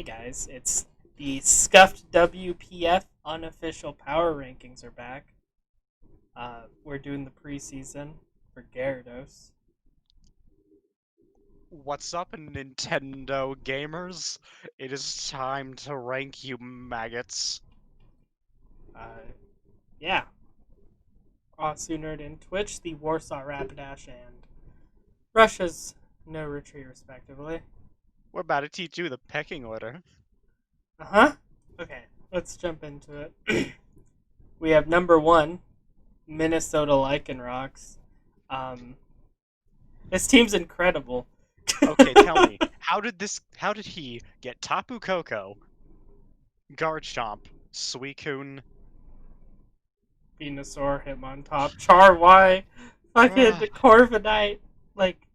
guys, it's the scuffed WPF unofficial power rankings are back. We're doing the preseason for Gyarados. What's up, Nintendo gamers? It is time to rank you maggots. Uh, yeah, Aussie Nerd and Twitch, the Warsaw Rapidash, and Russia's No Retreat, respectively. We're about to teach you the pecking order. Uh huh. Okay, let's jump into it. We have number one, Minnesota Lycanrocs. Um, this team's incredible. Okay, tell me, how did he get Tapu Koko, Garchomp, Suicune? Venusaur, Hitmontop, Charwy, fucking Ugh, Corviknight. Like,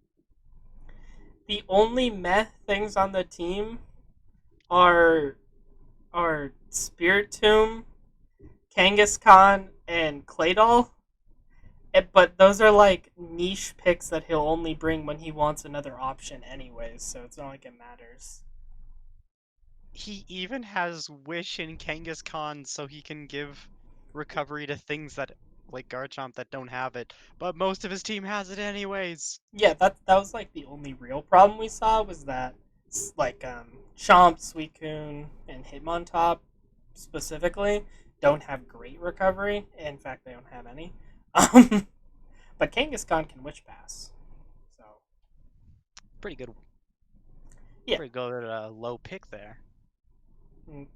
the only meh things on the team are Spiritomb, Kangaskhan, and Claydol. But those are like niche picks that he'll only bring when he wants another option, anyways. So it's not like it matters. he even has Wish in Kangaskhan so he can give recovery to things that, like Garchomp, that don't have it, but most of his team has it anyways. Yeah, that was like the only real problem we saw was that like Chomp, Suicune, and Hitmontop specifically don't have great recovery. In fact, they don't have any. Um, but Kangaskhan can Witch Pass, so Pretty good, yeah, pretty good low pick there.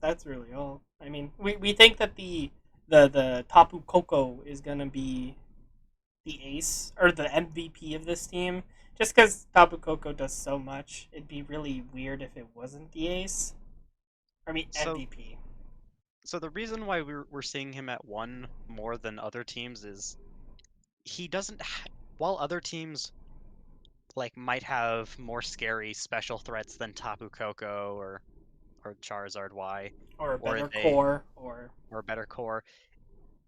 that's really all. I mean, we think that the Tapu Koko is gonna be the ace or the MVP of this team, just because Tapu Koko does so much. It'd be really weird if it wasn't the ace. I mean So MVP. So the reason why we're seeing him at one more than other teams is he doesn't. While other teams like might have more scary special threats than Tapu Koko or Charizard Y, Or a or better they core, or or better core,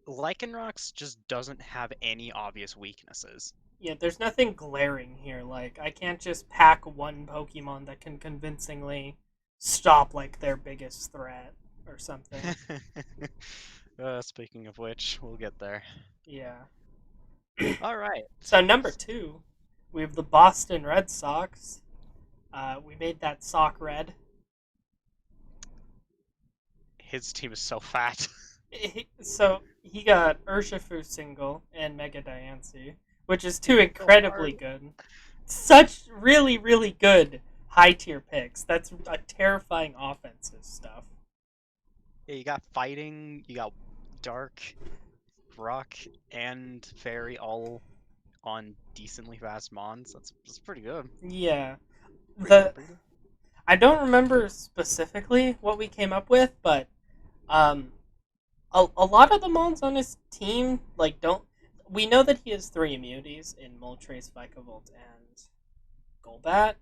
Lycanroc just doesn't have any obvious weaknesses. yeah, there's nothing glaring here. Like, I can't just pack one Pokemon that can convincingly stop like their biggest threat or something. Speaking of which, we'll get there. Yeah. All right. So number two, we have the Boston Red Sox. We made that sock red. His team is so fat. So he got Urshifu single and Mega Diancie, which is two It's so incredibly hard. good, such really really good high tier picks. That's a terrifying offensive stuff. Yeah, you got fighting, you got dark, rock, and fairy all on decently fast mons. That's pretty good. Yeah, Pretty good. the Pretty good. I don't remember specifically what we came up with, but um, a lot of the mons on his team like don't. We know that he has three immunities in Moltres, Vikavolt, and Golbat,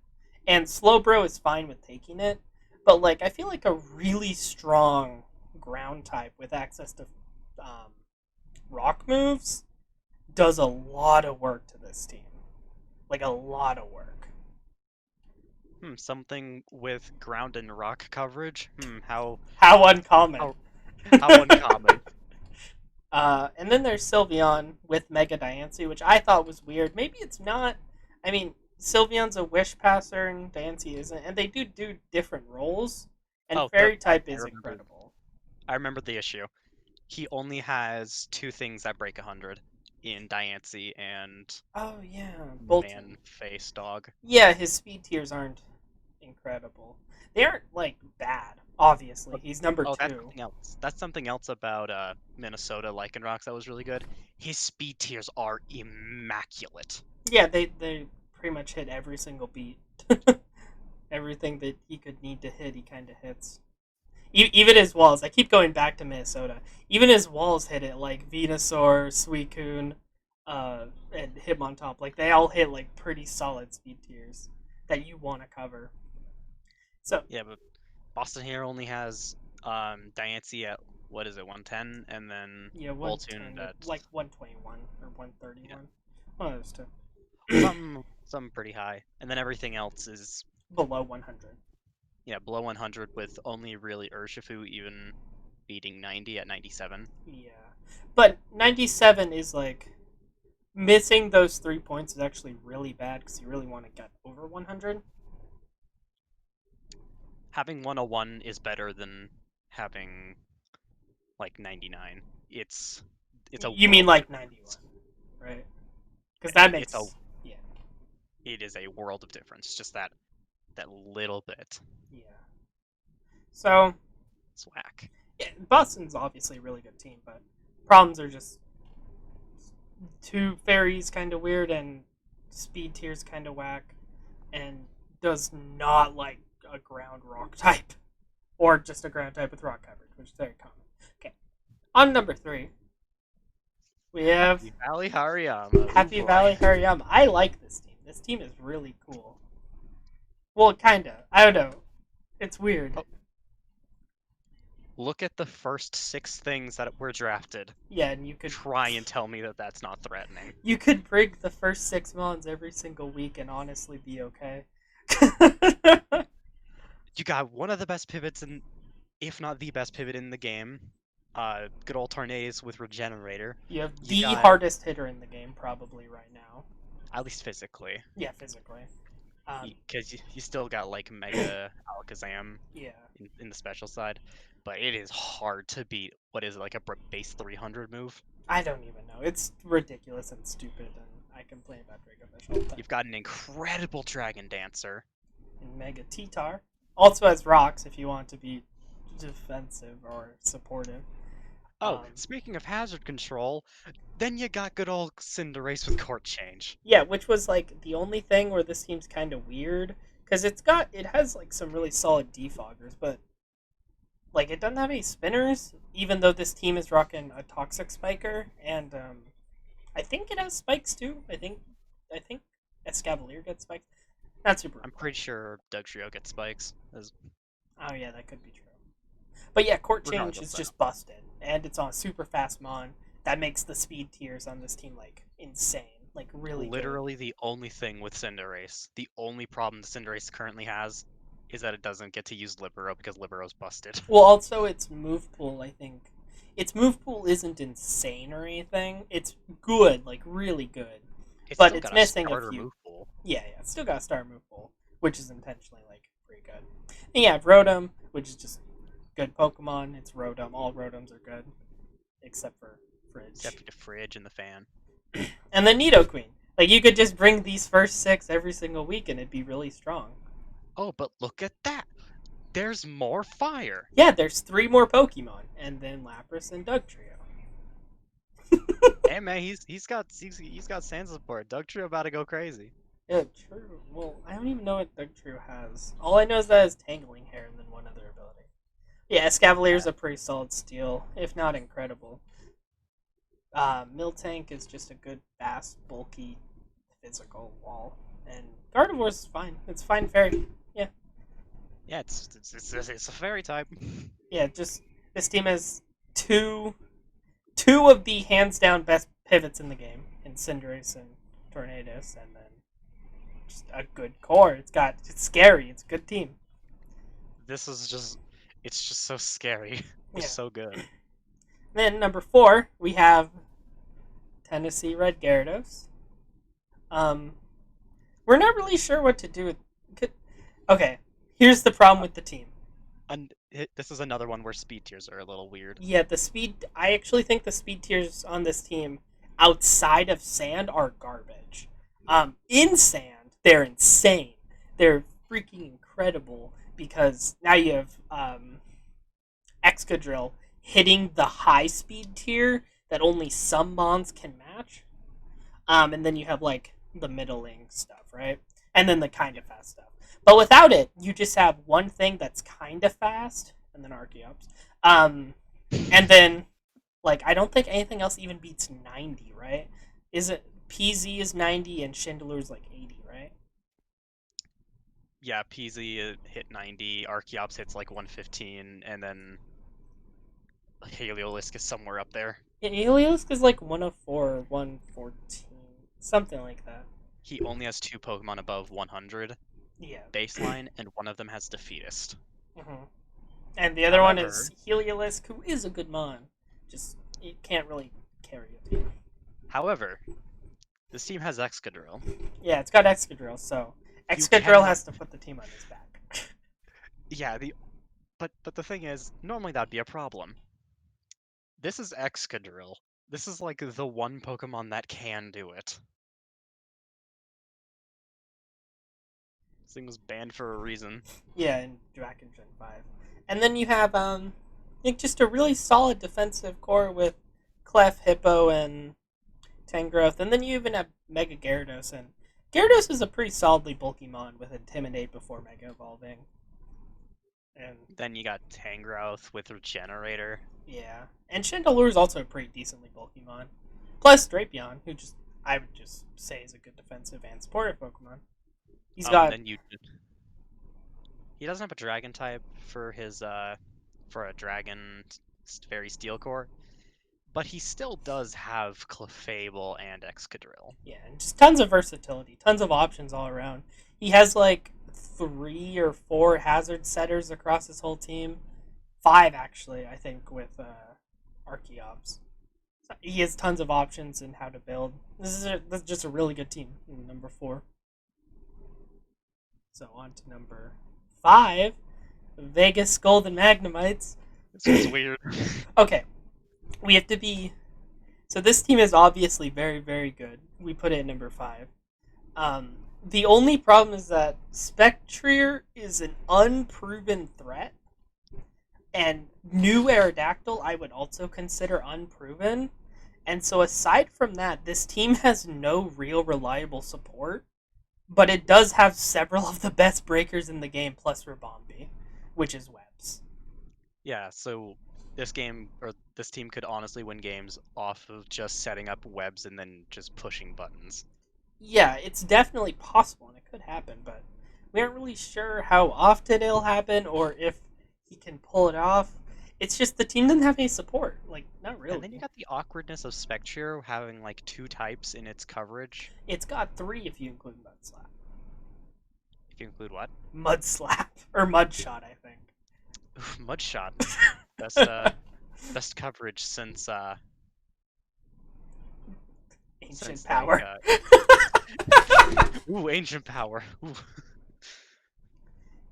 and Slowbro is fine with taking it, but like I feel like a really strong ground type with access to um, rock moves does a lot of work to this team, like a lot of work. Something with ground and rock coverage. How uncommon. How how uncommon. And then there's Sylveon with Mega Diancie, which I thought was weird. Maybe it's not. I mean, Sylveon's a Wish Passer and Diancie isn't, and they do different roles. And Oh, Fairy type I is remember. incredible. I remember the issue. He only has two things that break 100 in Diancie and Oh yeah, Man Bolton. Face Dog. Yeah, his speed tiers aren't incredible. They aren't like bad. Obviously, But he's number oh, that's two. something else. That's something else about Minnesota Lycanroc that was really good. His speed tiers are immaculate. Yeah, they pretty much hit every single beat. Everything that he could need to hit, he kind of hits. Even his walls. I keep going back to Minnesota. Even his walls hit it, like Venusaur, Suicune, and Hitmontop. Like they all hit like pretty solid speed tiers that you want to cover. So Yeah, but Boston here only has Diancie at what is it, 110, and then yeah, Boltund 110 or at like 121 or yeah, 131. One of those two. some pretty high, and then everything else is Below 100. Yeah, below 100 with only really Urshifu even beating 90 at 97. Yeah, but 97 is like missing those 3 points is actually really bad because you really want to get over 100. Having 101 is better than having like 99. It's a You mean world of like difference. 91, right? Because that It's a makes yeah, it is a world of difference. Just that little bit. yeah. So It's whack. yeah, Boston's obviously a really good team, but problems are just two fairies kind of weird and speed tiers kind of whack, and does not like a ground rock type or just a ground type with rock coverage, which is very common. Okay, on number 3 we have Happy Valley Hariyama. Ooh Happy boy. Valley Hariyama. I like this team. This team is really cool. Well, kinda. I don't know. It's weird. Oh, look at the first 6 things that were drafted. Yeah, and Try and tell me that that's not threatening. you could brig the first 6 mons every single week and honestly be okay. You got one of the best pivots in, if not the best pivot in the game. Good old Tornades with Regenerator. You have You the got, hardest hitter in the game probably right now. at least physically, Yeah, physically. because you still got like Mega Alakazam Yeah. in the special side, but it is hard to beat. What is it, like a base 300 move? I don't even know. It's ridiculous and stupid, and I complain about Drake Official. You've got an incredible Dragon Dancer. And Mega T-Tar. Also has rocks if you want to be defensive or supportive. Oh, speaking of hazard control, then you got good old Cinderace with Court Change. Yeah, which was like the only thing where this team's kind of weird because it has like some really solid defoggers, but like it doesn't have any spinners. Even though this team is rocking a toxic spiker, and I think it has spikes too. I think Escavalier gets spikes. Not super. I'm pretty sure Dugtrio gets spikes. Oh yeah, that could be true. But yeah, court change Regardless, is though. just busted, and it's on a super fast mon. That makes the speed tiers on this team like insane, like really Literally good. the only thing with Cinderace, the only problem the Cinderace currently has, is that it doesn't get to use Libero because Libero's busted. Well, also its move pool, I think, its move pool isn't insane or anything. It's good, like really good, It's but still it's got a missing a starter few. move pool. Yeah, yeah, it's still got a star move pool, which is intentionally like pretty good. And yeah, Rotom, which is just good Pokemon. It's Rotom. All Rotoms are good, except for Except Fridge. for the fridge and the fan. And then Nidoqueen. Like you could just bring these first 6 every single week, and it'd be really strong. Oh, but look at that! There's more fire! Yeah, there's 3 more Pokemon, and then Lapras and Dugtrio. Hey man, he's got sand support. Dugtrio about to go crazy. Yeah, true. Well, I don't even know what Dugtrio has. All I know is that it has Tangling Hair and then one other ability. Yeah, Escavalier's a pretty solid steal, if not incredible. Miltank is just a good, fast, bulky, physical wall. And Gardevoir's is fine. It's fine fairy. Yeah. Yeah, it's a fairy type. Yeah, just this team has two of the hands down best pivots in the game in Cinderace and Tornadus, and then just a good core. It's scary. It's a good team. This is just it's just so scary. It's Yeah. so good. Then number 4 we have Tennessee Red Gyarados. Um, we're not really sure what to do with. Okay, here's the problem with the team. And this is another one where speed tiers are a little weird. Yeah, the speed. I actually think the speed tiers on this team outside of sand are garbage. In sand, they're insane. They're freaking incredible because now you have Excadrill hitting the high speed tier that only some mons can match. And then you have like the middling stuff, right? And then the kind of fast stuff. But without it, you just have one thing that's kind of fast, and then Archeops. And then like I don't think anything else even beats 90, right? Is it PZ is 90 and Chandelure is like 80, right? Yeah, PZ hit 90, Archeops hits like 115, and then Heliolisk is somewhere up there. Yeah, Heliolisk is like 104 or 114, something like that. He only has 2 Pokemon above 100. Yeah. baseline, and one of them has defeatist. hmm And the other one is However, Heliolisk, who is a good mon. Just, it can't really carry a team. however, this team has Excadrill. Yeah, it's got Excadrill, so You Excadrill cannot. has to put the team on his back. Yeah, but the thing is, normally that'd be a problem. This is Excadrill. This is like the one Pokemon that can do it. This thing was banned for a reason. Yeah, in Dragon Gen 5. And then you have, I think, just a really solid defensive core with Clef, Hippo, and Tangrowth. And then you even have Mega Gyarados. And Gyarados is a pretty solidly bulky mon with Intimidate before Mega Evolving. And Then you got Tangrowth with Regenerator. yeah. And Chandelure is also a pretty decently bulky mon. Plus Drapion, who just, I would just say, is a good defensive and supportive Pokemon. He's And got, then he doesn't have a Dragon type for his for a Dragon Fairy Steel Core, but he still does have Clefable and Excadrill. yeah, and just tons of versatility, tons of options all around. He has like 3 or 4 hazard setters across his whole team. 5 actually, I think, with Archeops. So he has tons of options in how to build. This is just a really good team. Number 4. So on to number 5, Vegas Golden Magnemites. This was weird. Okay, we have to be. So this team is obviously very, very good. We put it at number 5. The only problem is that Spectrier is an unproven threat, and new Aerodactyl I would also consider unproven. And so aside from that, this team has no real reliable support, but it does have several of the best breakers in the game plus Rabombi, which is webs. Yeah, so this game or this team could honestly win games off of just setting up webs and then just pushing buttons. Yeah, it's definitely possible and it could happen, but we aren't really sure how often it'll happen or if he can pull it off. It's just the team doesn't have any support. Like, not And then you really. got the awkwardness of Spectrier having like 2 types in its coverage. It's got 3 if you include Mud Slap. If you include what? Mud Slap. Or Mud Shot, I think. Oof, Mudshot. Best coverage since Ancient like Power. ooh, ancient power. Ooh.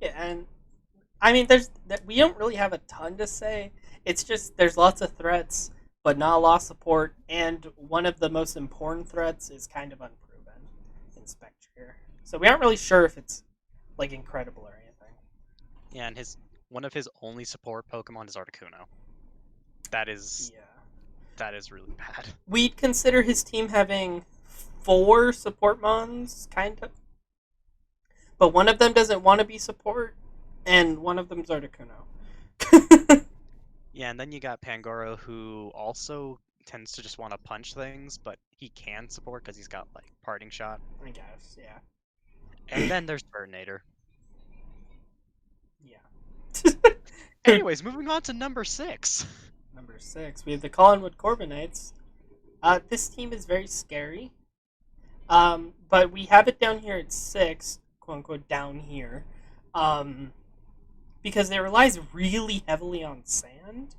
Yeah, and I mean, we don't really have a ton to say. It's just there's lots of threats, but not a lot of support, and one of the most important threats is kind of unproven in Spectre. So we aren't really sure if it's like incredible or anything. Yeah, and his one of his only support Pokemon is Articuno. That is Yeah, that is really bad. we'd consider his team having 4 support mons, kind of, but one of them doesn't want to be support, and one of them's Articuno. Yeah, and then you got Pangoro, who also tends to just want to punch things, but he can support because he's got like Parting Shot. I guess, yeah. And then there's Burnator. Yeah. Anyways, moving on to number 6. Number 6, we have the Collinwood Corbinites. This team is very scary. But we have it down here at 6, quote unquote, down here. Because it relies really heavily on sand.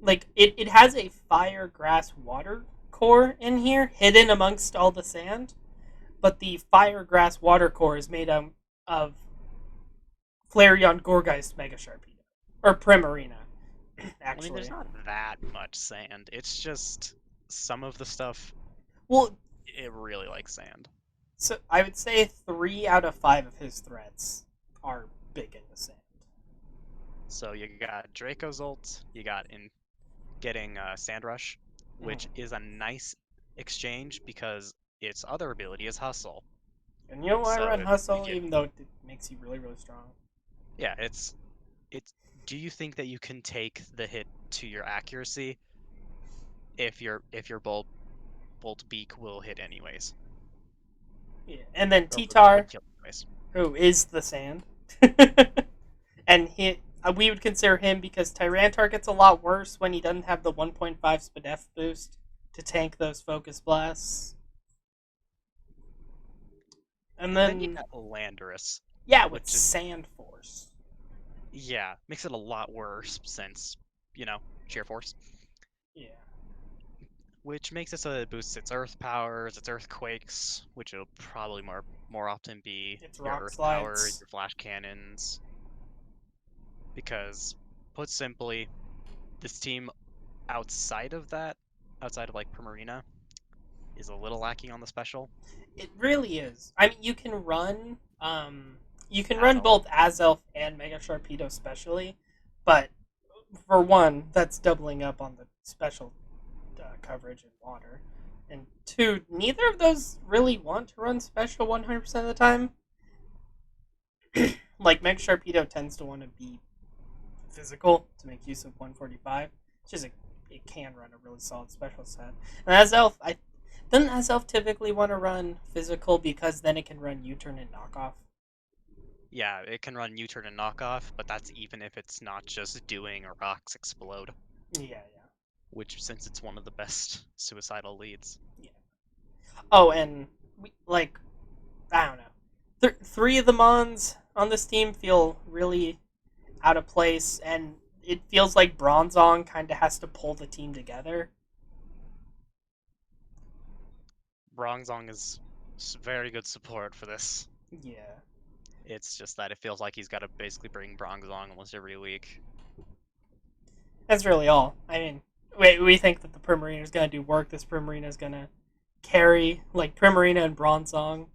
Like, it has a fire, grass, water core in here, hidden amongst all the sand. But the fire, grass, water core is made of Flareon Gourgeist Mega Sharpedo. Or Primarina, I mean, there's actually. not that much sand. It's just some of the stuff, Well, it really likes sand. so I would say 3 out of 5 of his threats are big in the sand. So you got Dracozolt, you got in getting Sand Rush, which is a nice exchange because its other ability is Hustle. And you know why I So run if you Hustle, get, even though it makes you really, really strong? yeah, it's. Do you think that you can take the hit to your accuracy if your bolt beak will hit anyways, Yeah. And then or would T-Tar, kill anyways? who is the sand. And we would consider him because Tyrantar gets a lot worse when he doesn't have the 1.5 Spadef boost to tank those Focus Blasts. And And then you then, got Landorus, yeah, with which is, Sand Force. yeah, makes it a lot worse since, you know, sheer force. Yeah. Which makes it so that it boosts its earth powers, its earthquakes, which will probably more often be It's your Rock earth power, Slides. your flash cannons. Because, put simply, this team outside of that, outside of like Primarina, is a little lacking on the special. It really is. I mean, you can run Azelf. both Azelf and Mega Sharpedo specially, but for one, that's doubling up on the special coverage in water. And two, neither of those really want to run special 100% of the time. Like, Mega Sharpedo tends to want to be physical to make use of 145. It's just it can run a really solid special set. And doesn't Azelf typically want to run physical because then it can run U-turn and knockoff? Yeah, it can run U-turn and knockoff, but that's even if it's not just doing rocks explode, Yeah, which since it's one of the best suicidal leads. yeah. Oh, and like I don't know, three of the Mons on this team feel really out of place, and it feels like Bronzong kind of has to pull the team together. Bronzong is very good support for this. Yeah, It's just that it feels like he's got to basically bring Bronzong almost every week. that's really all. I mean, we think that the Primarina is gonna do work. This Primarina is gonna carry. Like, Primarina and Bronzong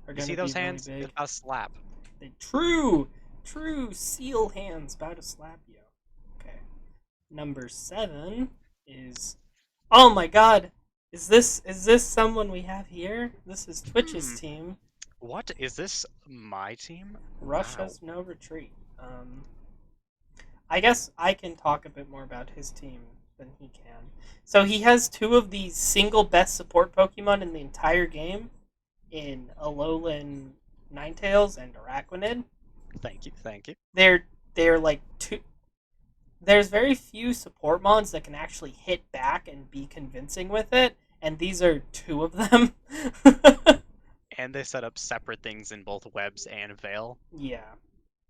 are You gonna see be those really hands? big. It's about to slap. They true seal hands about to slap you. Okay. Number 7 is, oh my god. Is this someone we have here? This is Twitch's Hmm. team. What is this? My team? Wow. Russia's no retreat. I guess I can talk a bit more about his team than he can. So he has two of the single best support Pokemon in the entire game in Alolan Ninetales and Araquanid. Thank you. Thank you. They're like two. There's very few support mons that can actually hit back and be convincing with it, and these are two of them. And they set up separate things in both Webs and Veil. Yeah,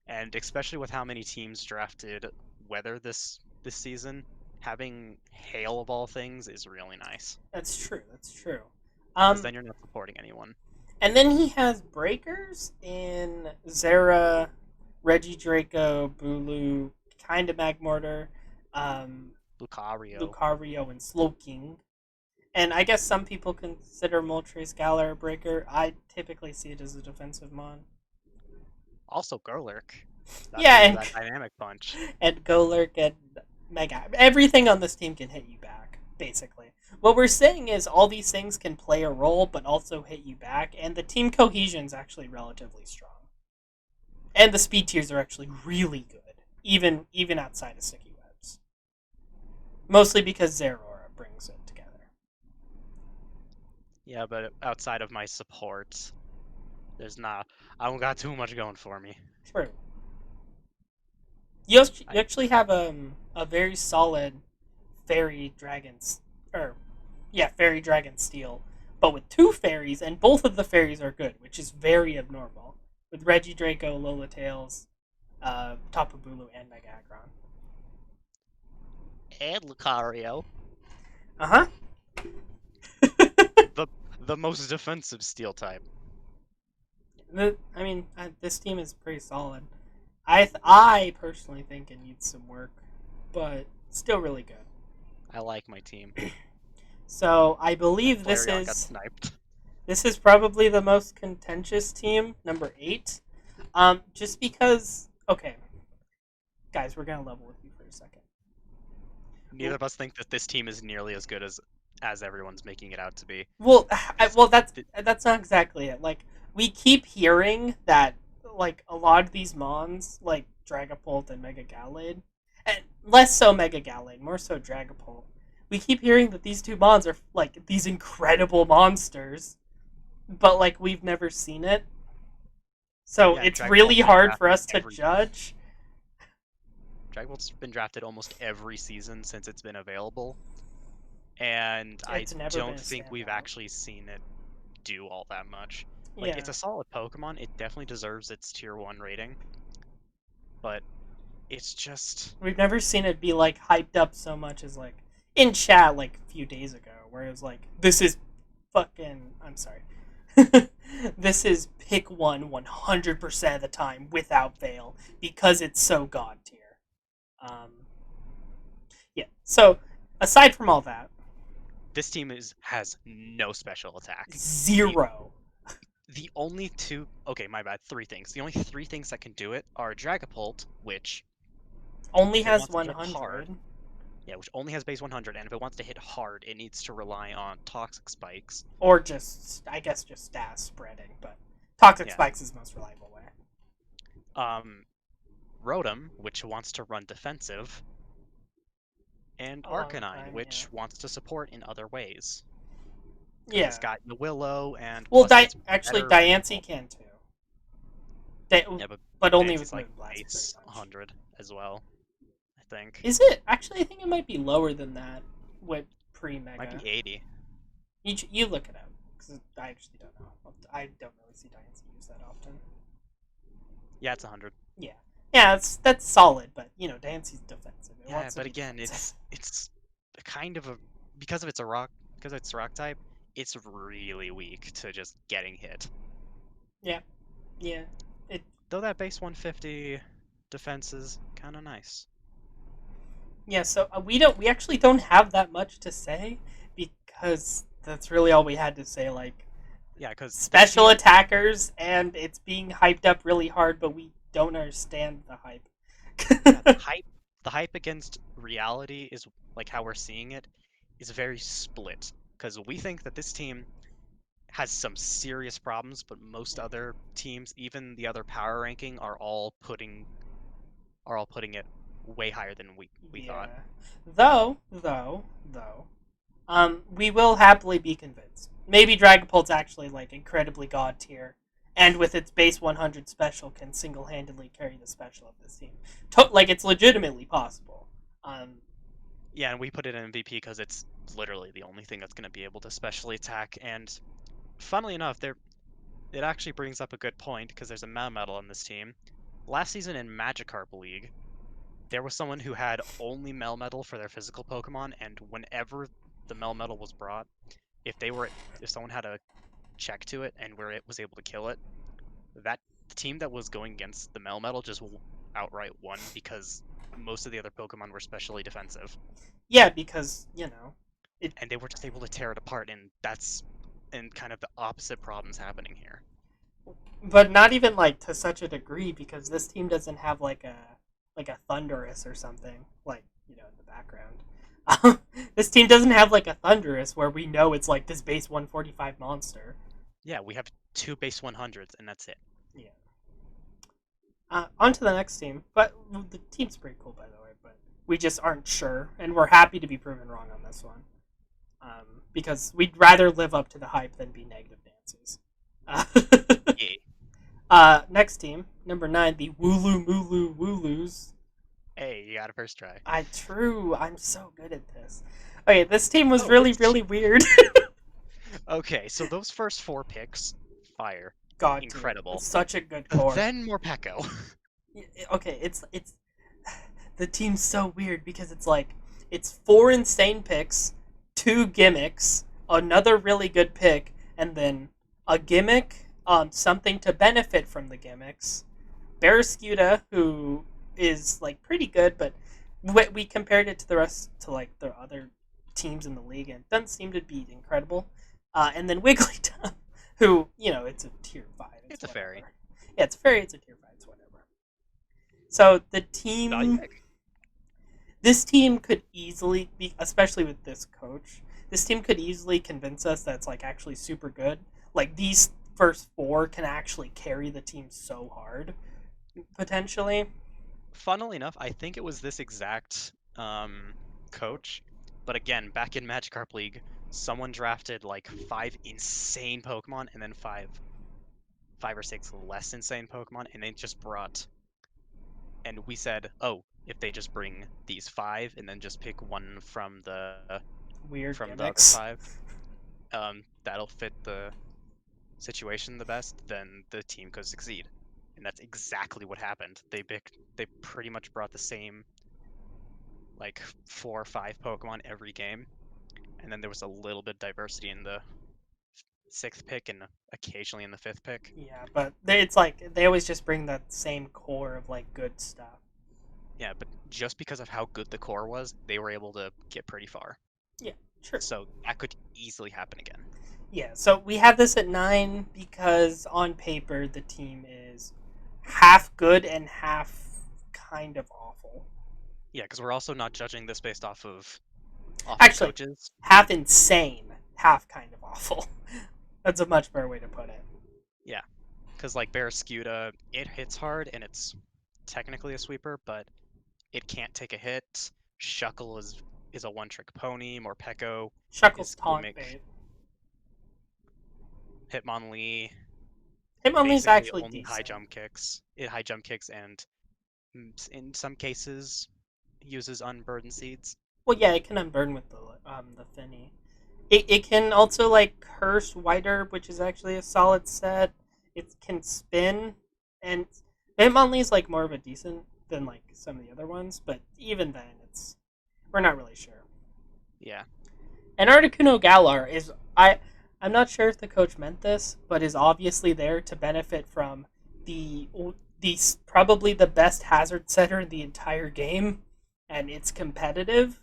And especially with how many teams drafted Weather this season, having Hail of all things is really nice. that's true. That's true. Because Um, then you're not supporting anyone. and then he has breakers in Zera, Regidraco, Bulu, kind of Magmortar, um, Lucario. Lucario, and Slowking. And I guess some people consider Moltres Galar a breaker. I typically see it as a defensive mon. Also Gerlurk. That Yeah, brings that dynamic punch. and Golurk and Mega. Everything on this team can hit you back, basically. What we're saying is all these things can play a role, but also hit you back, and the team cohesion is actually relatively strong. And the speed tiers are actually really good, even outside of Sticky Webs. Mostly because Zeraora brings it together. Yeah, but outside of my support, there's not. I don't got too much going for me. True. You I, actually have a very solid fairy dragons, or yeah, fairy dragon steel, but with two fairies, and both of the fairies are good, which is very abnormal. With Regidraco, Lola Tails, Tapu Bulu, and Megaggron. and Lucario, Uh huh. the the most defensive steel type. I mean, this team is pretty solid. I personally think it needs some work, but still really good. I like my team. So I believe Flareon got sniped. this is probably the most contentious team, number 8. Just because, okay, guys, we're gonna level with you for a second. Neither of us think that this team is nearly as good as everyone's making it out to be. Well, This, well, that's th- that's not exactly it. Like, we keep hearing that like a lot of these mons, like Dragapult and Mega Gallade, and less so Mega Gallade, more so Dragapult. We keep hearing that these two mons are like these incredible monsters, but like we've never seen it. So yeah, it's Dragapult's really been hard for drafted us to every. judge. Dragapult's been drafted almost every season since it's been available, and I It's never been don't a think we've standout. actually seen it do all that much. Like, Yeah. it's a solid Pokemon. It definitely deserves its tier 1 rating, but it's just We've never seen it be like hyped up so much as like in chat like a few days ago, where it was like, "This is fucking." I'm sorry. This is pick 100% of the time without fail because it's so god tier. Um, yeah. So aside from all that, this team has no special attack. The zero the only two, okay, my bad, three things. The only three things that can do it are Dragapult, which only if it has wants to hit hard, 100 yeah, which only has base 100, and if it wants to hit hard, it needs to rely on Toxic Spikes. or just I guess just stats spreading, but toxic Yeah. spikes is the most reliable way. Um, Rotom, which wants to run defensive, and A long Arcanine, time, yeah. which wants to support in other ways. Because it's Yeah. got the Willow, and Well, plus it's actually, better. Diancie can too. Yeah, but But only Dancy's with like Moonblast, pretty base much. 100 as well, I think. Is it? Actually, I think it might be lower than that with pre Might Mega. be 80. You look it up because I actually don't know. I don't really see Diancie use that often. Yeah, it's 100. Yeah, yeah, that's solid, but Diancie's defensive. It Yeah, wants to but be again, defensive. it's a kind of a because of it's a rock because it's a rock type. It's really weak to just getting hit. Yeah, yeah. It Though that base 150 defense is kind of nice. Yeah, so we actually don't have that much to say because that's really all we had to say. Like Yeah, because this special team, attackers, and it's being hyped up really hard, but we don't understand the yeah, hype. the hype against reality is like how we're seeing it is very split. Because we think that this team has some serious problems, but most other teams, even the other power ranking, are all putting it way higher than we thought. Yeah, though, we will happily be convinced. Maybe Dragapult's actually like incredibly god tier, and with its base 100 special, can single handedly carry the special of this team. Like it's legitimately possible. Um, Yeah, and we put it in MVP because it's literally the only thing that's going to be able to specially attack. And funnily enough, it actually brings up a good point because there's a Melmetal on this team. Last season in Magikarp League, there was someone who had only Melmetal for their physical Pokemon, and whenever the Melmetal was brought, if someone had a check to it and where it was able to kill it, that the team that was going against the Melmetal just outright won because most of the other Pokemon were specially defensive. yeah, because it. And they were just able to tear it apart, and kind of the opposite problems happening here. But not even like to such a degree because this team doesn't have like a Thunderous or something like in the background. This team doesn't have like a Thunderous where we know it's like this base 145 monster. Yeah, we have two base 100s, and that's it. Yeah. On to the next team, but the team's pretty cool by the way. But we just aren't sure, and we're happy to be proven wrong on this one. Because we'd rather live up to the hype than be negative Nancy's. Yeah. Next team, number 9, the Wooloo Mooloo Wooloos. Hey, you got a first try. True. I'm so good at this. Okay, this team was Oh, really, this really team. weird. Okay, so those first four picks, fire, God tier. incredible. It's such a good core. Then Morpeko. Okay, it's the team's so weird because it's like it's 4 insane picks, 2 gimmicks, another really good pick, and then a gimmick, something to benefit from the gimmicks. Barrascuda, who is like pretty good, but we compared it to the rest to like the other teams in the league, and it doesn't seem to be incredible. And then Wigglytuff, who it's a tier 5. It's a fairy. Yeah, it's a fairy. It's a tier 5. It's whatever. So the Value team, pick. this team could easily be, especially with this coach, this team could easily convince us that it's like actually super good. Like these first 4 can actually carry the team so hard, potentially. Funnily enough, I think it was this exact coach, but again, back in Magikarp League, someone drafted like 5 insane Pokemon and then five or six less insane Pokemon, and they just brought. And we said, oh, if they just bring these 5 and then just pick one Weird from the other gimmicks. 5, that'll fit the situation the best, then the team could succeed. And that's exactly what happened. They pretty much brought the same like 4 or 5 Pokemon every game, and then there was a little bit of diversity in the sixth pick and occasionally in the fifth pick. Yeah, but it's like they always just bring that same core of like good stuff. Yeah, but just because of how good the core was, they were able to get pretty far. Yeah, true. So that could easily happen again. Yeah, so we have this at 9 because on paper the team is half good and half kind of awful. Yeah, because we're also not judging this based off of Actually, coaches. half insane, half kind of awful. That's a much better way to put it. Yeah, because like Barraskewda, it hits hard and it's technically a sweeper, but it can't take a hit. Shuckle is a one-trick pony. Morpeko Shuckle's is taunt gimmick. bait. Hitmonlee Hitmonlee's basically actually only high decent. jump kicks. It high jump kicks and in some cases uses unburdened seeds. Well, yeah, it can unburn with the Finny. It can also like curse White Herb, which is actually a solid set. It can spin, and Hitmonlee is like more of a decent than like some of the other ones, but even then, we're not really sure. Yeah, And Articuno Galar is I'm not sure if the coach meant this, but is obviously there to benefit from the probably the best hazard setter in the entire game, and it's competitive.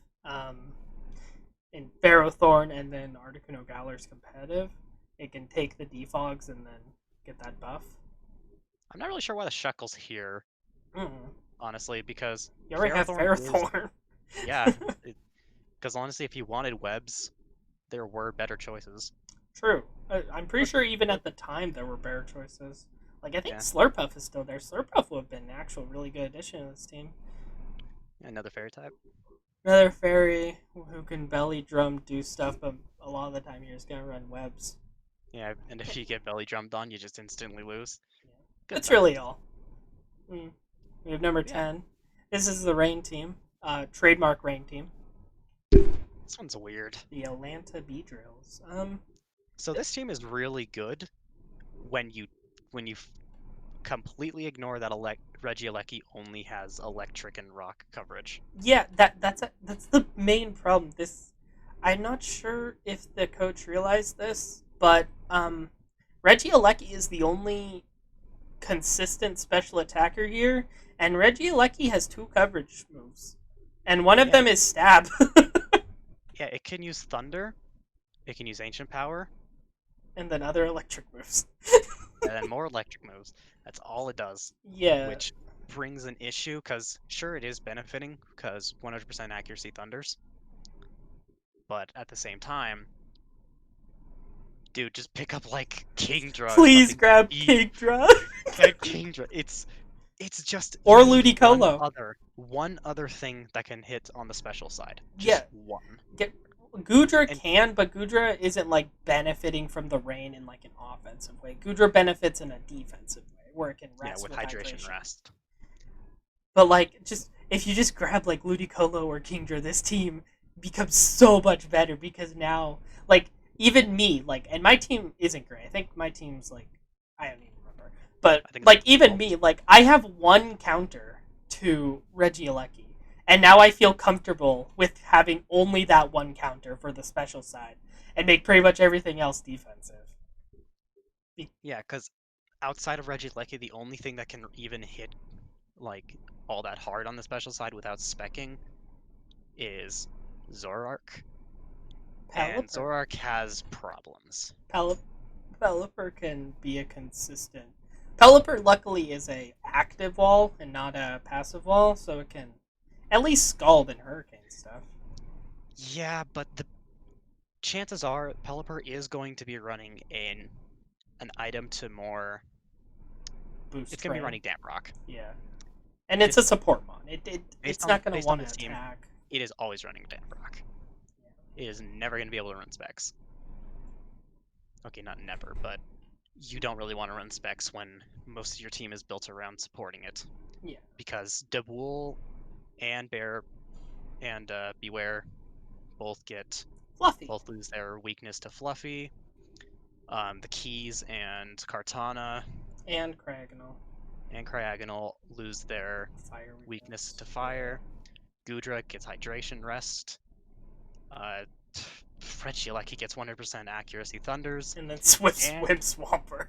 In Ferrothorn and then Articuno Galar's competitive. It can take the defogs and then get that buff. I'm not really sure why the Shuckle's here, Mm. honestly, because You already have Ferrothorn is Ferrothorn. yeah. Because honestly, if you wanted webs, there were better choices. True. I'm pretty But, sure even but at the time there were better choices. Like I think yeah, Slurpuff is still there. Slurpuff would have been an actual really good addition to this team. another fairy type. Another fairy who can belly drum do stuff, but a lot of the time you're just gonna run webs. Yeah, and if you get belly drummed on, you just instantly lose. Yeah. Good That's stuff. really all. Mm. We have number Yeah, 10. This is the Rain team. Trademark Rain team. this one's weird. The Atlanta Bee Drills. So this team is really good when you completely ignore that Regieleki only has electric and rock coverage. Yeah, that's the main problem. I'm not sure if the coach realized this, but Reggie Alecki is the only consistent special attacker here, and Reggie Alecki has two coverage moves, and one of Yeah, them is stab. yeah, it can use thunder, it can use ancient power, And then other electric moves. and then more electric moves. That's all it does, Yeah, which brings an issue because sure it is benefiting because 100% accuracy thunders, but at the same time, dude, just pick up like Kingdra or please something. grab Kingdra Get Kingdra. It's just or you need Ludicolo. one other thing that can hit on the special side. Yeah, Just one. get Gudra And can, but Gudra isn't like benefiting from the rain in like an offensive way. Gudra benefits in a defensive way, where it can yeah, rest with with hydration hydration. rest. But like, just if you just grab like Ludicolo or Kingdra, this team becomes so much better because now, like, even me, like, and my team isn't great. I think my team's like, I don't even remember. But I think it's like, like even 12. me, like, I have one counter to Regieleki, and now I feel comfortable with having only that one counter for the special side and make pretty much everything else defensive. Yeah, because outside of Regieleki, the only thing that can even hit like all that hard on the special side without specking is Zoroark. And Pelipper. Zoroark has problems. Pelipper can be a consistent. Pelipper luckily is a active wall and not a passive wall, so it can at least scald and hurricane stuff. Yeah, but the chances are Pelipper is going to be running an item to more. It's Boost going to be rain. running Damrock. Yeah. And it's a support mon. Based It's on not gonna based on want this to team, attack. it is always running Damrock. It is never going to be able to run specs. Okay, not never, but you don't really want to run specs when most of your team is built around supporting it. Yeah. Because Daboul and Bear and Beware both Fluffy. lose their weakness to Fluffy. The Keys and Kartana And Cragonal. and Cryogonal lose their Fire weakness to Yeah. fire. Gudra gets hydration rest. Fred gets 100% accuracy thunders. And then Swift And Swim Swampert.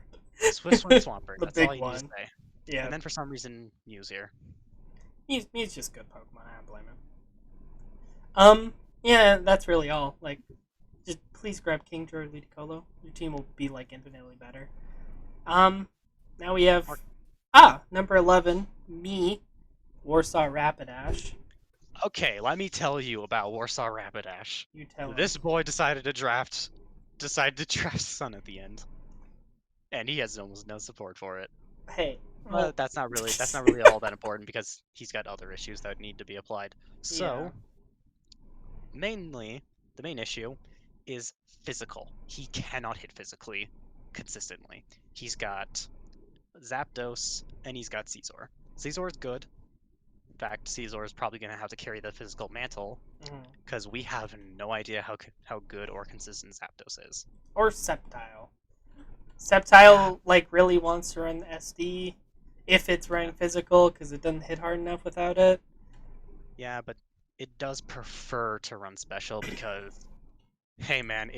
Swift Swim Swampert. The That's all big you need to one. say. Yeah. And then for some reason, Mew's here. He's just good Pokemon. I don't blame him. Yeah, that's really all. Like, just please grab Kingdra or Ludicolo. Your team will be like infinitely better. Now we have number 11, me, Warsaw Rapidash. Okay, let me tell you about Warsaw Rapidash. You tell him. This boy decided to draft Sun at the end, and he has almost no support for it. Hey, But that's not really all that important because he's got other issues that need to be applied. So, mainly, the main issue is physical. He cannot hit physically consistently. He's got Zapdos and he's got Caesar. Caesar is good. In fact, Caesar is probably going to have to carry the physical mantle because we have no idea how good or consistent Zapdos is. Or Sceptile. Sceptile really wants to run the SD if it's running physical because it doesn't hit hard enough without it. Yeah, but it does prefer to run special because, hey man,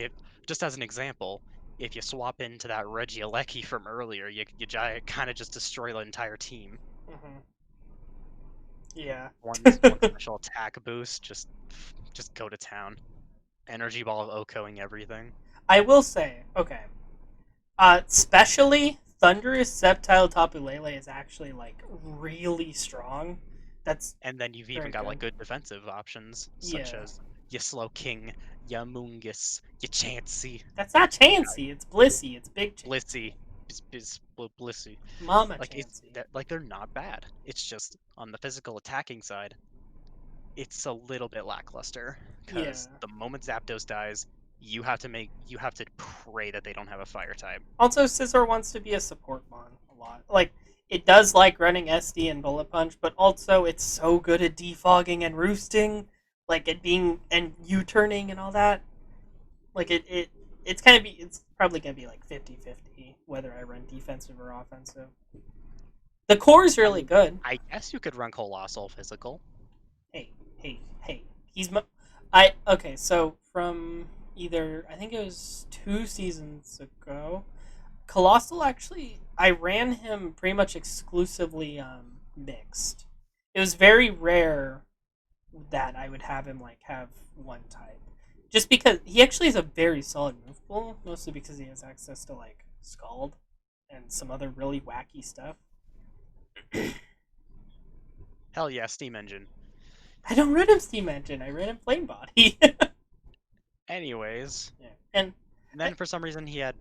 just as an example, if you swap into that Regieleki from earlier, you kind of just destroy the entire team. Mm-hmm. Yeah. One special attack boost, just go to town. Energy Ball Okoing everything. I will say, okay. Especially Thundurus Sceptile Tapu Lele is actually really strong. And then you've even got good defensive options such as your Slowking, your Mungus, your Chansey. That's not Chansey, it's Blissey. It's Big Blissey. Chansey. Blissey. Mama Chansey. They're not bad. It's just on the physical attacking side, it's a little bit lackluster because the moment Zapdos dies, you have to pray that they don't have a fire type. Also, Scizor wants to be a support mon a lot. It does like running SD and Bullet Punch, but also it's so good at defogging and roosting, and U-turning and all that. It's probably gonna be 50-50 whether I run defensive or offensive. The core is really good. I guess you could run Colossal physical. Hey. So from either, I think it was 2 seasons ago, Colossal actually, I ran him pretty much exclusively mixed. It was very rare that I would have him have one type. Just because he actually has a very solid move pool, mostly because he has access to Scald and some other really wacky stuff. Hell yeah, Steam Engine. I don't run him Steam Engine, I ran him Flame Body. Anyways. Yeah. And then for some reason he had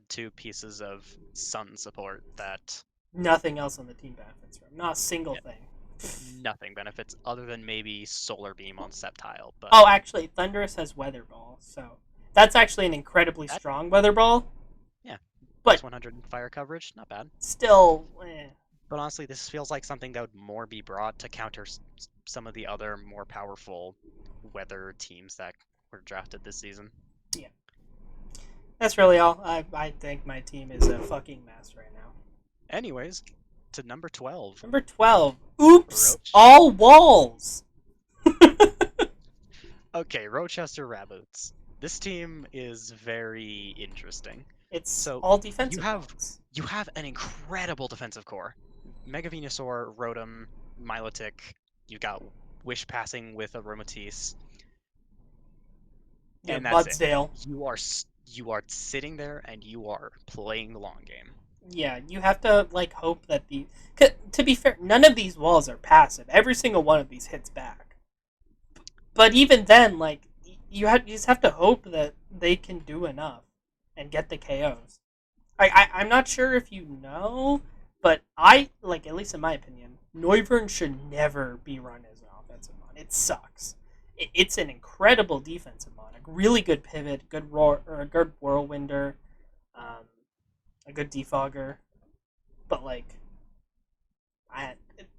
2 pieces of Sun support that nothing else on the team benefits from. Not a single thing. Nothing benefits other than maybe Solar Beam on Sceptile. But oh, actually, Thundurus has Weather Ball, so that's actually an incredibly strong Weather Ball. Yeah, but 100 fire coverage, not bad. Still, But honestly, this feels like something that would more be brought to counter some of the other more powerful weather teams that were drafted this season. Yeah. That's really all. I think my team is a fucking mess right now. Anyways, to number 12. Number 12. Oops! Roach. All walls! Okay, Rochester Rabbits. This team is very interesting. It's all defensive. You have an incredible defensive core. Mega Venusaur, Rotom, Milotic. You got Wish Passing with Aromatisse. Yeah, and that's Mudsdale. It. You are sitting there and you are playing the long game. Yeah, you have to hope that to be fair, none of these walls are passive. Every single one of these hits back. But even then, you just have to hope that they can do enough and get the KOs. I'm not sure if you know, but at least in my opinion, Noivern should never be run as an offensive mon. It sucks. It's an incredible defensive mon. A really good pivot, good good whirlwinder, a good defogger. But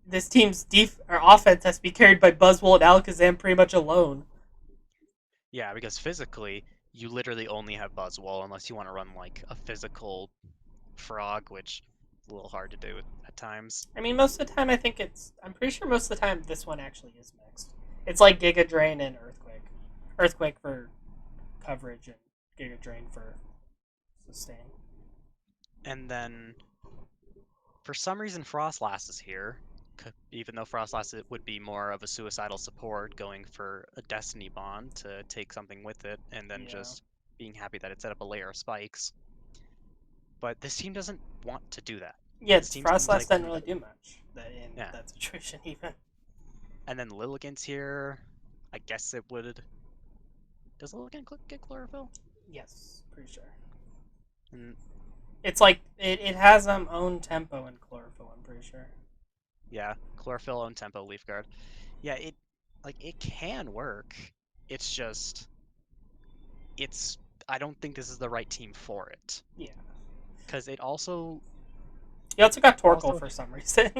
this team's offense has to be carried by Buzzwole and Alakazam pretty much alone. Yeah, because physically, you literally only have Buzzwole unless you want to run like a physical frog, which is a little hard to do at times. I mean, most of the time, I'm pretty sure most of the time this one actually is mixed. It's like Giga Drain and Earthquake. Earthquake for coverage and Giga Drain for sustain. And then for some reason Frostlass is here, even though Frostlass would be more of a suicidal support, going for a Destiny Bond to take something with it, and then Yeah. just being happy that it set up a layer of spikes. But this team doesn't want to do that. Yeah, This team seems Frostlass like doesn't really do much in yeah. that situation, even. And then Lilligant's here. I guess it would. Does Lilligant get chlorophyll? Yes, pretty sure. And It's like it has own tempo and chlorophyll. I'm pretty sure. yeah, chlorophyll on tempo leaf guard. Yeah, it can work. It's just it's I don't think this is the right team for it. Yeah. Because it also He also got Torkoal also for some reason.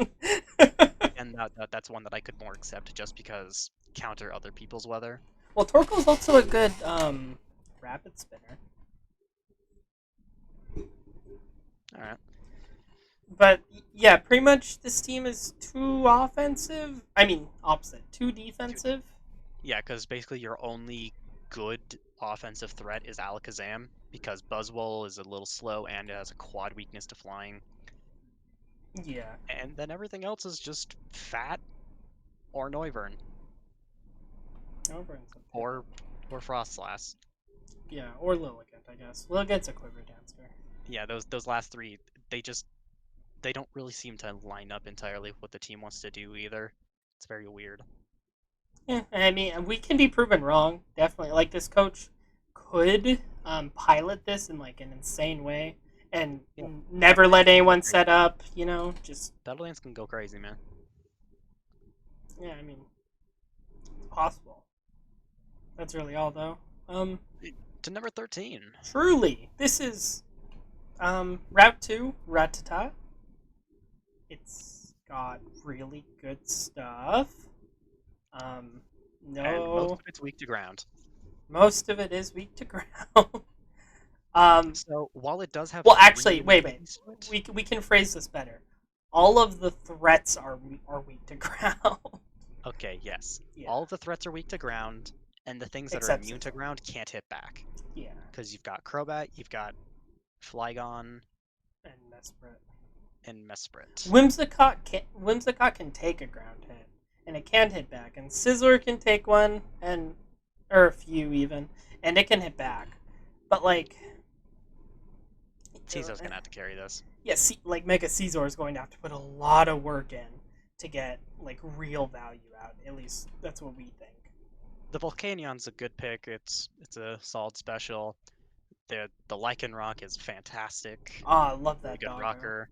and that's one that I could more accept just because counter other people's weather. Well, Torkoal's also a good rapid spinner. Alright. But yeah, pretty much this team is too offensive. I mean, opposite. Too defensive. Yeah, because basically your only good offensive threat is Alakazam, because Buzzwole is a little slow and it has a quad weakness to flying. Yeah. And then everything else is just fat or Noivern. Or Frostlass. Yeah, or Lilligant, I guess. Lilligant's a quiver dancer. Yeah, those last three, they don't really seem to line up entirely with what the team wants to do either. It's very weird. Yeah, I mean, we can be proven wrong. Definitely, like this coach could pilot this in like an insane way and Yeah. never let anyone set up. You know, just Battlelands can go crazy, man. yeah. I mean, it's possible. That's really all, though. To number 13. Truly, this is Route 2, Rattata. It's got really good stuff. No. And most of it's weak to ground. Most of it is weak to ground. So while it does have Well, actually, wait. Split, We can phrase this better. All of the threats are weak to ground. okay, yes. Yeah. All of the threats are weak to ground, and the things that Except are immune to Scizor. ground can't hit back. Yeah, Because you've got Crobat, you've got Flygon, and Mesprit. and Mesprit. Whimsicott can take a ground hit, and it can hit back. And Scizor can take one, or a few even, and it can hit back. But like, Caesar's gonna have to carry this. yeah, like Mega Caesar is going to have to put a lot of work in to get like real value out. At least that's what we think. The Volcanion's a good pick. It's a solid special. The Lycanroc is fantastic. Oh, I love Really that good doggo. rocker,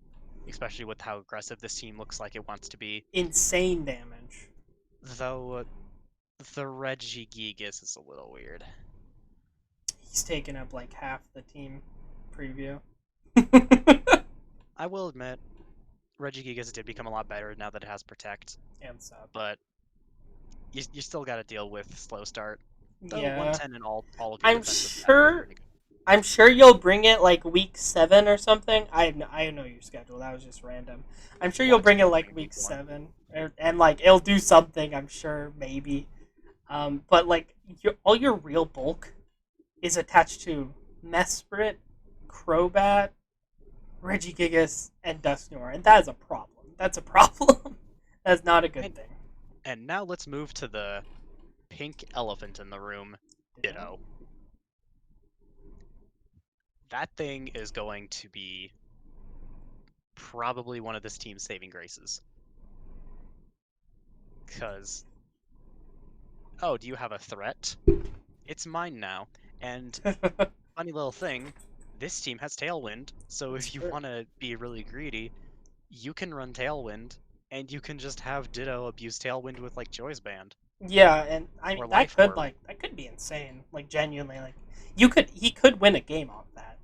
especially with how aggressive this team looks like it wants to be. Insane damage. Though the Regigigas is a little weird. He's taken up like half the team preview. I will admit, Regigigas did become a lot better now that it has Protect, And sub. but you still got to deal with slow start. Though Yeah. 110 and all of your I'm defensive sure. I'm sure you'll bring it like week 7 or something. I know your schedule. That was just random. I'm sure you'll bring it like week 7, and like it'll do something. I'm sure maybe. But like all your real bulk is attached to Mesprit, Crobat, Regigigas, and Dusknoir, and that is a problem. That's a problem. That's not a good thing. And now let's move to the pink elephant in the room, Ditto. That thing is going to be probably one of this team's saving graces. Because, oh, do you have a threat? It's mine now. And funny little thing, this team has Tailwind, so if you want to be really greedy, you can run Tailwind, and you can just have Ditto abuse Tailwind with like Joy's Band. Yeah, and I mean Or that could be insane. Like genuinely, like he could win a game off that.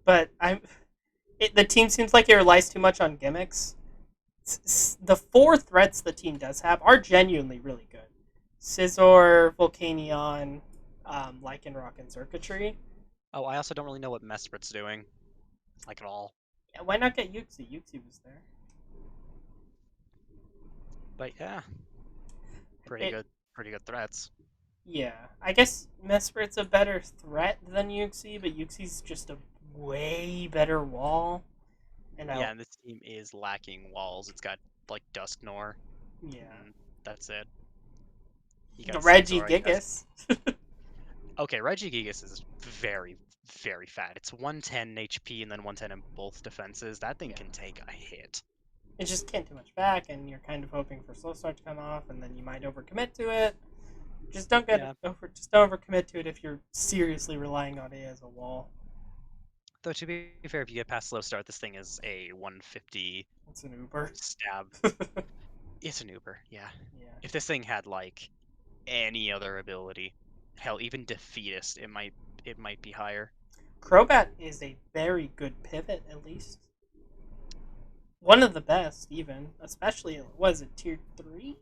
But the team seems like it relies too much on gimmicks. The 4 threats the team does have are genuinely really good. Scizor, Volcanion, Lycanroc and Circuitry. Oh, I also don't really know what Mesprit's doing, like at all. Yeah, why not get Yuxi? Yuxi was there. But yeah, pretty It good, pretty good threats. Yeah, I guess Mesprit's a better threat than Yuxi, but Yuxi's just a way better wall. And I Yeah, and this team is lacking walls. It's got like Dusknor, yeah, and that's it. You the got Reggie Scizor, I guess. Gigas. Okay, Regigigas is very, very fat. It's 110 HP and then 110 in both defenses. That thing Yeah, can take a hit. it just can't do much back, and you're kind of hoping for Slow Start to come off, and then you might overcommit to it. Yeah, Just don't overcommit to it if you're seriously relying on it as a wall. though to be fair, if you get past slow start, this thing is a 150 It's an Uber. stab. It's an Uber, yeah. Yeah. If this thing had like any other ability, hell, even defeatist, it might be higher. Crobat is a very good pivot, at least. One of the best, even. Especially, was it tier 3?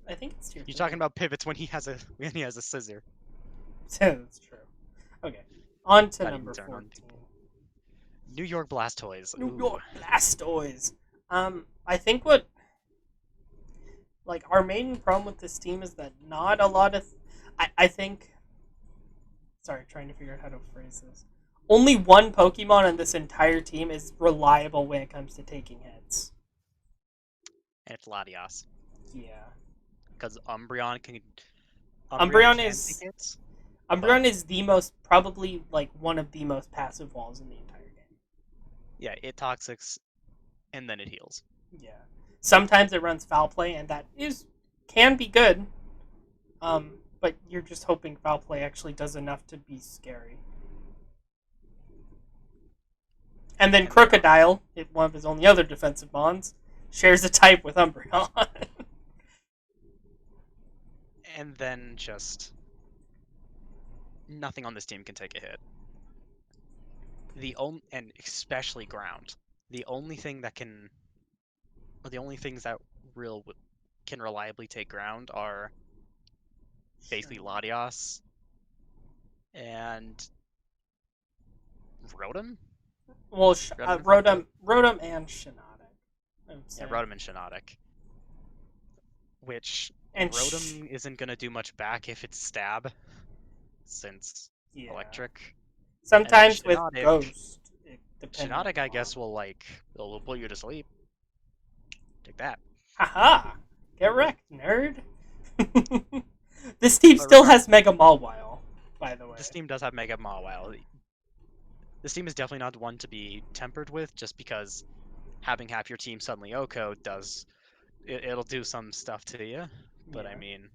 I think it's tier You're 3. talking about pivots when he has a scissor. That's true. Okay. On to Not even number turn on 14. people. New York Blastoise. New Ooh. York Blastoise. I think what like our main problem with this team is that not a lot of I think sorry, trying to figure out how to phrase this. Only one Pokemon on this entire team is reliable when it comes to taking hits. And it's Latias. Yeah. Because Umbreon can Umbreon take is hits, but Umbreon is the most probably like one of the most passive walls in the entire game. yeah, it toxics and then it heals. Yeah. Sometimes it runs foul play, and that can be good. But you're just hoping foul play actually does enough to be scary. And then And Crocodile, one of his only other defensive mons, shares a type with Umbreon. then just nothing on this team can take a hit. And especially ground. The only thing that can, or the only things that real can reliably take ground are basically Latias and Rotom. Well, Rotom and Flucto? Rotom and Shiinotic, I would Yeah, say. Rotom and Shiinotic. Which And Rotom isn't gonna do much back if it's stab, since yeah. electric. And then Sometimes with Ghost, depending on Shiinotic, the I guess, mod. will put you to sleep. Take that. Haha! Get wrecked, nerd! This team But still has Mega Mawile, by the way. this team does have Mega Mawile. This team is definitely not one to be tempered with, just because having half your team suddenly OHKO it'll do some stuff to you. But I Yeah. mean,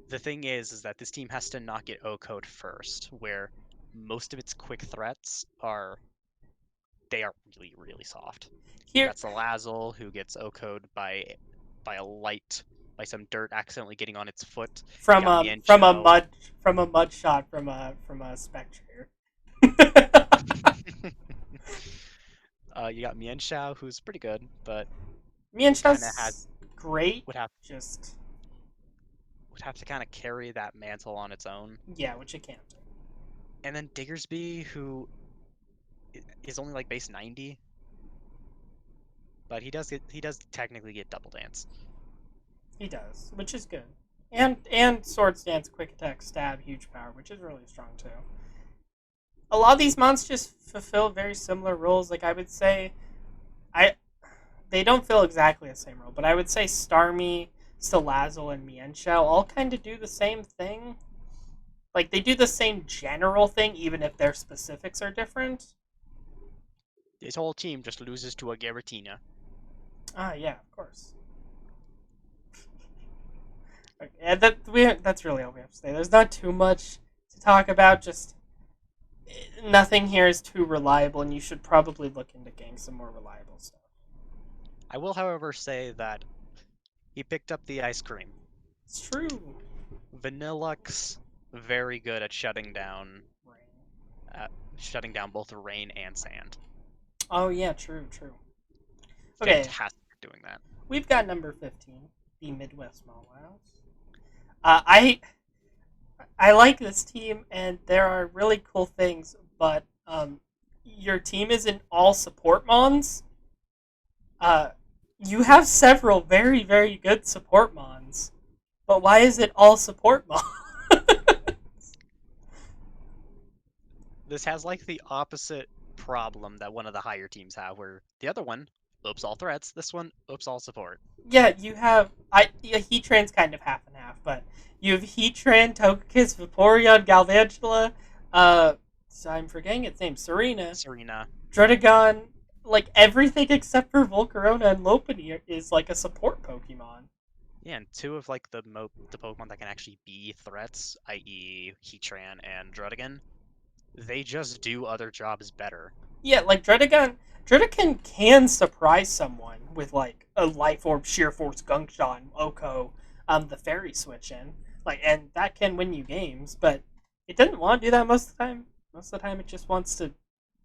the thing is that this team has to not get OHKO'd first, where most of its quick threats are really, really soft. You Here, got Salazzle, who gets OHKO'd by some dirt accidentally getting on its foot. You from got a Mienshao. mud shot from a Spectre. You got Mienshao, who's pretty good, but kind of Mienshaw's great, would have just would have to kind of carry that mantle on its own. yeah, which it can't do. And then Diggersby, who is only like base 90, but he does technically get Double Dance. He does, which is good. And Swords Dance, Quick Attack, Stab, Huge Power, which is really strong too. A lot of these mons just fulfill very similar roles. Like I would say, I they don't fill exactly the same role, but I would say Starmie, Salazzle, and Mienshao all kind of do the same thing. Like they do the same general thing, even if their specifics are different. This whole team just loses to a Giratina. Ah, yeah, of course. Okay, yeah, that's really all we have to say. There's not too much to talk about. Just nothing here is too reliable, and you should probably look into getting some more reliable stuff. I will, however, say that he picked up the ice cream. It's true. Vanillux, very good at Rain. shutting down both rain and sand. Oh yeah, true. Okay, Fantastic at doing that. we've got number 15, the Midwest Mall House. I I like this team, and there are really cool things, but your team isn't all support mons. Uh, you have several very, very good support mons, but why is it all support mons? This has like the opposite problem that one of the higher teams have, where the other one, oops all threats, this one, oops all support. Yeah, you have Heatran's kind of half and half, but you have Heatran, Togekiss, Vaporeon, Galvantula, so I'm forgetting its name, Serena, Serena. Druddigon, like everything except for Volcarona and Lopunny is like a support Pokemon. Yeah, and two of like the Pokemon that can actually be threats, i.e. Heatran and Druddigon, they just do other jobs better. Yeah, like Druddigon can surprise someone with like a Life Orb, Sheer Force, Gunk Shot, and Oko, the Fairy Switch in, like, and that can win you games, but it doesn't want to do that most of the time. Most of the time, it just wants to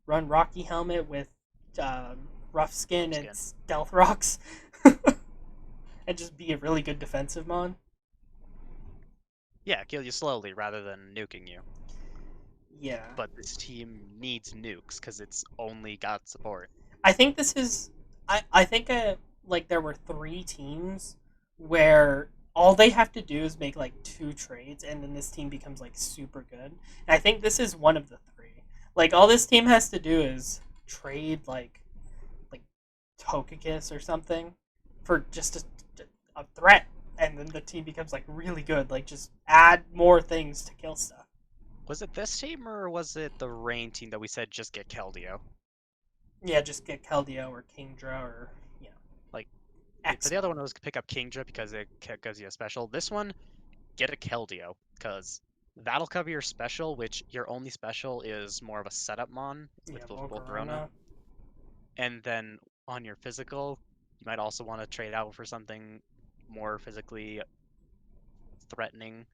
run Rocky Helmet with Rough Skin and Stealth Rocks, and just be a really good defensive mon. Yeah, kill you slowly rather than nuking you. Yeah, But this team needs nukes because it's only got support. I think this is. I think like there were three teams where all they have to do is make like two trades, and then this team becomes like super good. And I think this is one of the three. Like all this team has to do is trade like Togekiss or something for just a threat, and then the team becomes like really good. Like just add more things to kill stuff. Was it this team or was it the Rain team that we said just get Keldeo? Yeah, just get Keldeo or Kingdra or Like, X. for the other one, it was pick up Kingdra because it gives you a special. This one, get a Keldeo because that'll cover your special, which your only special is more of a setup mon with Yeah, Volcarona. Volcarona. And then on your physical, you might also want to trade out for something more physically threatening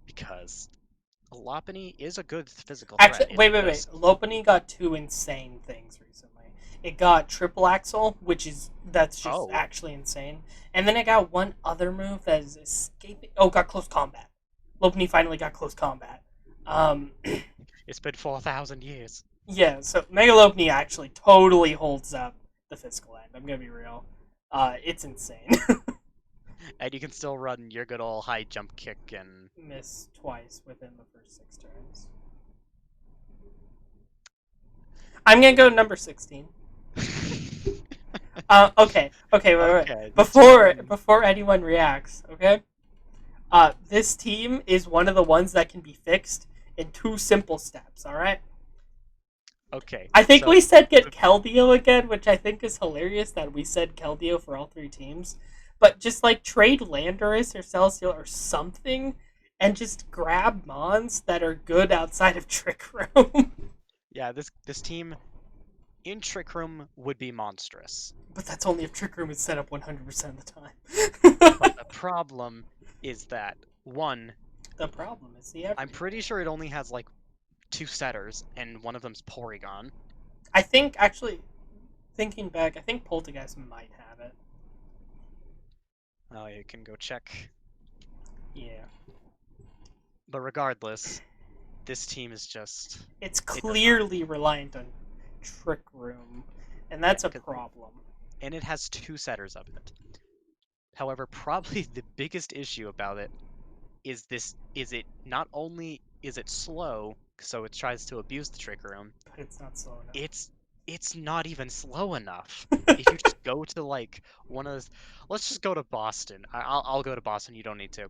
because Lopunny is a good physical Actually, threat. It's wait. just Lopunny got two insane things recently. It got triple axle, that's just oh, actually insane, and then it got one other move that is escaping. Oh, got close combat. Lopunny finally got close combat. Um, it's been 4,000 years. yeah, so Mega Lopunny actually totally holds up the physical end. I'm gonna be real. It's insane. And you can still run your good old high jump kick and Miss twice within the first 6 turns. I'm gonna go number 16. Okay, wait. okay. Before anyone reacts, okay. This team is one of the ones that can be fixed in two simple steps. All right. Okay. I think So we said get Keldeo again, which I think is hilarious that we said Keldeo for all three teams. But just like trade Landorus or Celestial or something, and just grab Mons that are good outside of Trick Room. yeah, this team in Trick Room would be monstrous. But that's only if Trick Room is set up 100% of the But time. the problem is that one, The problem is the I'm everything. pretty sure it only has like two setters, and one of them's Porygon. I think actually, thinking back, I think Poltergeist might have it. Oh, you can go check. Yeah. But regardless, this team is just It's it does not. clearly reliant on Trick Room, and that's a Yeah, problem. and it has two setters of it. However, probably the biggest issue about it is it not only is it slow, so it tries to abuse the Trick Room, But it's not slow enough. it's not even slow enough. If you just go to like one of those, let's just go to Boston. I'll go to Boston. You don't need to.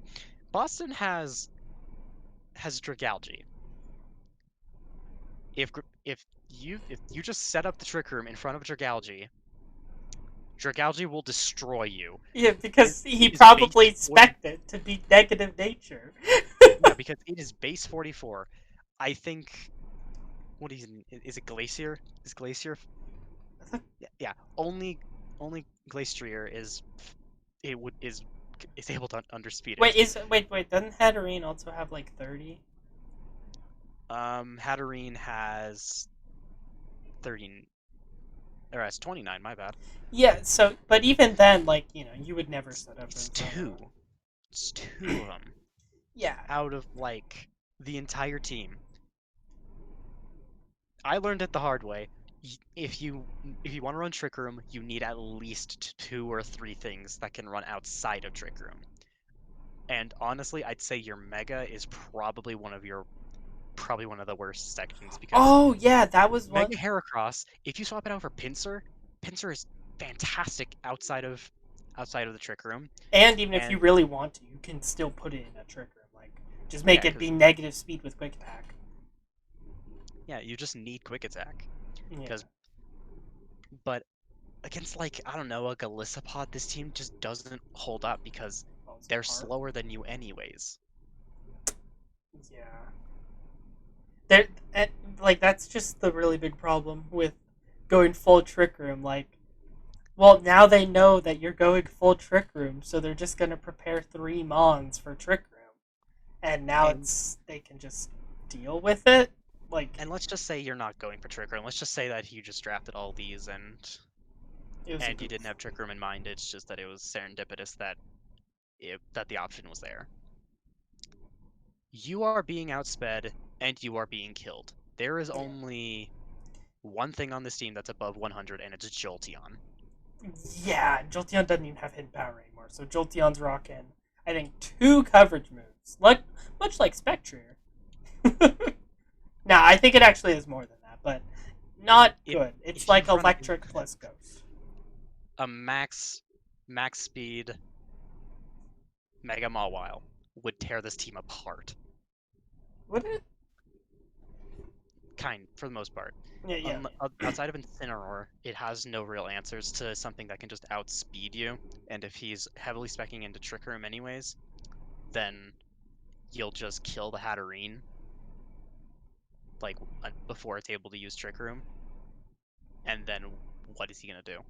Boston has Dragalge. If you just set up the Trick Room in front of Dragalge, Dragalge will destroy you. Yeah, It is, because he it is base probably 40, expected it to be negative nature. yeah, because it is base 44. I think what is it Glacier? Is Glacier? Yeah. Only Glacier is able to underspeed it. Wait, doesn't Hatterene also have like 30? Hatterene has 30 or has 29. My bad. Yeah, so but even then, like, you would never It's, set up it's in front of two. it. It's two of them Yeah. out of like. the entire team. I learned it the hard way. If you want to run Trick Room, you need at least two or three things that can run outside of Trick Room. And honestly, I'd say your Mega is probably one of the worst sections because Oh yeah, that was one. Mega Heracross, if you swap it out for Pinsir, Pinsir is fantastic outside of the Trick Room. And even if you And really want to, you can still put it in a trick room. Like, just yeah, make it be because negative speed with quick attack. yeah, you just need Quick Attack. Yeah, Because but against like I don't know a Galissapod, this team just doesn't hold up because falls they're apart. slower than you anyways. Yeah, there. Like that's just the really big problem with going full trick room. Like, well, now they know that you're going full trick room, so they're just gonna prepare three mons for trick room, and now And it's they can just deal with it. Like, and let's just say you're not going for Trick Room. Let's just say that you just drafted all these it was a and you goof. didn't have Trick Room in mind. It's just that it was serendipitous that the option was there. You are being outsped and you are being killed. There is Yeah. only one thing on this team that's above 100, and it's Jolteon. Yeah, Jolteon doesn't even have hidden power anymore, so Jolteon's rocking, I think, two coverage moves, like much like Spectre. Now, I think it actually is more than that, but not If good. It's if you like run Electric plus Ghost. a max speed Mega Mawile would tear this team apart. Would it? For the most part. Yeah, yeah, Outside of Incineroar, it has no real answers to something that can just outspeed you. And if he's heavily specking into Trick Room anyways, then you'll just kill the Hatterene like before it's able to use Trick Room. And then what is he gonna do?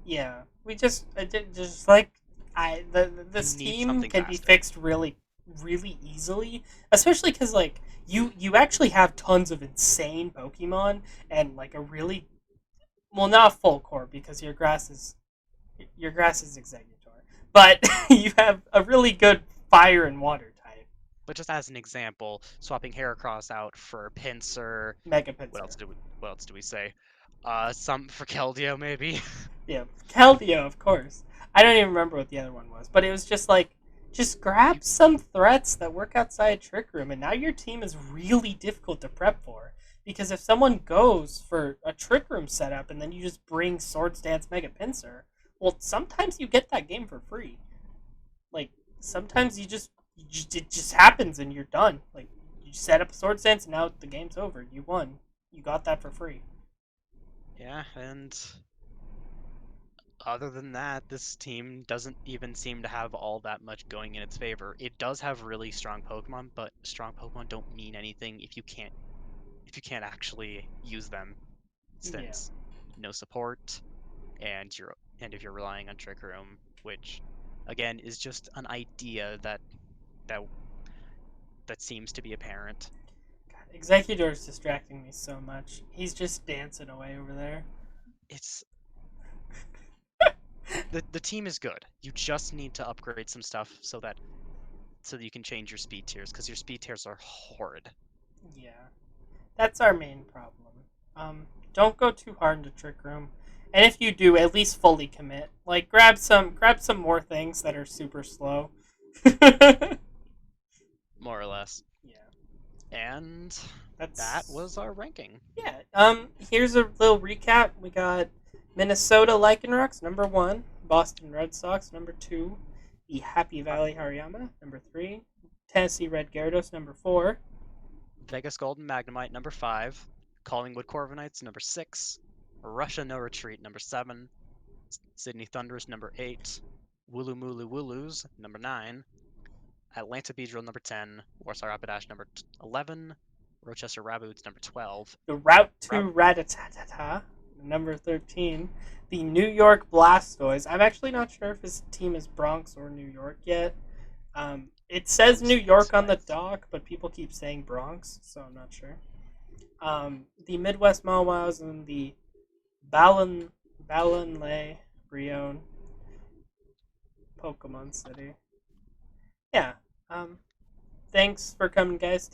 yeah. We just, I did just like, You this need team something can be faster. fixed really easily, especially because like you actually have tons of insane Pokemon and like a really, well, not full core because your grass is Executor, but you have a really good fire and water type, But just as an example, swapping Heracross out for Pinsir, Mega what else Pinsir. do we say? Some for Keldeo maybe. Yeah, Keldeo, of course. I don't even remember what the other one was, but it was just like, just you grab some threats that work outside Trick Room, and now your team is really difficult to prep for. Because if someone goes for a Trick Room setup and then you just bring Swords Dance Mega Pinsir, well, sometimes you get that game for free. Like sometimes it just happens and you're done. Like you set up a sword stance and now the game's over. You won. You got that for free. yeah, and other than that, this team doesn't even seem to have all that much going in its favor. It does have really strong Pokemon, but strong Pokemon don't mean anything if you can't actually use them, Yeah. since no support and if you're relying on Trick Room, which again is just an idea that that seems to be apparent. God, Executor is distracting me so much. He's just dancing away over there. It's the team is good. You just need to upgrade some stuff so that you can change your speed tiers because your speed tiers are horrid. Yeah. That's our main problem. Don't go too hard into Trick Room. And if you do, at least fully commit. Like grab some more things that are super slow. Yeah. More or less. And that That's was our ranking. Yeah. Here's a little recap. We got Minnesota Lycanrocs number one, Boston Red Sox number two, the Happy Valley Hariyama number three, Tennessee Red Gyarados number four, Vegas Golden Magnemite number 5, Collingwood Corviknights number 6, Russia No Retreat number 7, Sydney Thunderous number 8, Wooloo Wooloos number 9, Atlanta Beedrill number 10, Warsaw Rapidash number 11, Rochester Raboots number 12, the Route Route to Rattata number 13, the New York Blastoise. I'm actually not sure if his team is Bronx or New York yet. It says New York on the dock, but people keep saying Bronx, so I'm not sure. The Midwest Mawas and the Balanle Brion Pokemon City. Yeah. Um, thanks for coming, guys.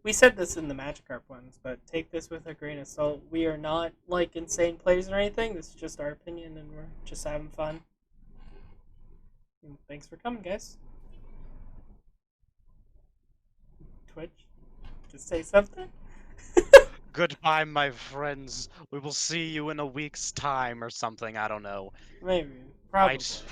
We said this in the Magikarp ones, but take this with a grain of salt. We are not like insane players or anything. This is just our opinion, and we're just having fun. And thanks for coming, guys. Twitch, just say something. Goodbye, my friends. We will see you in a week's time or something. I don't know. Maybe, I probably. just